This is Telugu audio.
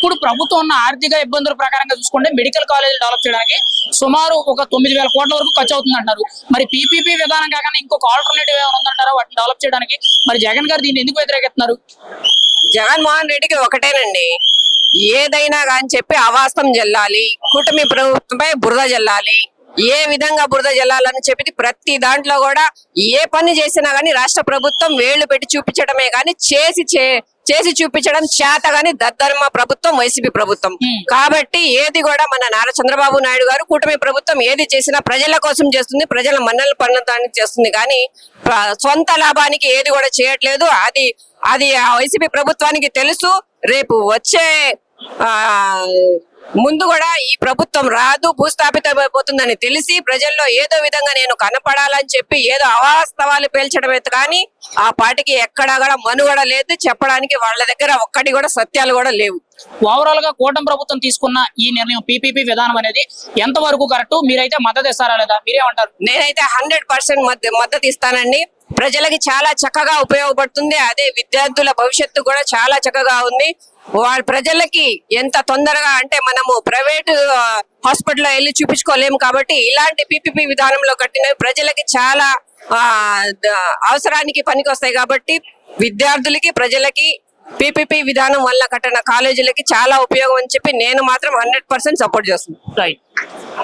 ఇప్పుడు ప్రభుత్వం ఉన్న ఆర్థిక ఇబ్బందుల ప్రకారంగా చూసుకుంటే మెడికల్ కాలేజీలు డెవలప్ చేయడానికి సుమారు ఒక 9,000 కోట్ల వరకు ఖర్చు అవుతుంది అంటారు. మరి పీపీపీ విధానం కాకుండా ఇంకొక ఆల్టర్నేటివ్ ఏమైనా ఉందంటారా వాటిని డెవలప్ చేయడానికి? మరి జగన్ గారు దీన్ని ఎందుకు వ్యతిరేకిస్తున్నారు? జగన్మోహన్ రెడ్డికి ఒకటేనండి, ఏదైనా కానీ చెప్పి అవాస్తవం జల్లాలి, కూటమి ప్రభుత్వంపై బురద జల్లాలి. ఏ విధంగా బురద జల్లాలని చెప్పి ప్రతి దాంట్లో కూడా ఏ పని చేసినా గానీ రాష్ట్ర ప్రభుత్వం వేళ్లు పెట్టి చూపించడమే గానీ చేసి చూపించడం చేత గానీ దద్దర్మ ప్రభుత్వం వైసీపీ ప్రభుత్వం. కాబట్టి ఏది కూడా మన నారా చంద్రబాబు నాయుడు గారు కూటమి ప్రభుత్వం ఏది చేసినా ప్రజల కోసం చేస్తుంది, ప్రజల మన్నలు పొందడానికి చేస్తుంది. కానీ సొంత లాభానికి ఏది కూడా చేయట్లేదు. అది వైసీపీ ప్రభుత్వానికి తెలుసు. రేపు వచ్చే ముందు కూడా ఈ ప్రభుత్వం రాదు, భూస్థాపితమైపోతుందని తెలిసి ప్రజల్లో ఏదో విధంగా నేను కనపడాలని చెప్పి ఏదో అవాస్తవాలు పేల్చడమే కానీ ఆ పార్టీకి ఎక్కడా కూడా మనుగడ లేదు. చెప్పడానికి వాళ్ళ దగ్గర ఒక్కటి కూడా సత్యాలు కూడా లేవు. ఓవరాల్ గా కూటమి ప్రభుత్వం తీసుకున్న ఈ నిర్ణయం పీపీపీ విధానం అనేది ఎంత వరకు కరెక్ట్? మీరైతే మద్దతు ఇస్తారా లేదా? మీరేమంటారు? నేనైతే 100% మద్దతు ఇస్తానండి. ప్రజలకి చాలా చక్కగా ఉపయోగపడుతుంది. అదే విద్యార్థుల భవిష్యత్తు కూడా చాలా చక్కగా ఉంది. వాళ్ళ ప్రజలకి ఎంత తొందరగా అంటే మనము ప్రైవేట్ హాస్పిటల్లో వెళ్ళి చూపించుకోలేము. కాబట్టి ఇలాంటి పీపీపీ విధానంలో కట్టినవి ప్రజలకి చాలా అవసరానికి పనికి వస్తాయి. కాబట్టి విద్యార్థులకి ప్రజలకి పీపీపీ విధానం వల్ల కట్టిన కాలేజీలకి చాలా ఉపయోగం అని చెప్పి నేను మాత్రం 100% సపోర్ట్ చేస్తున్నాను.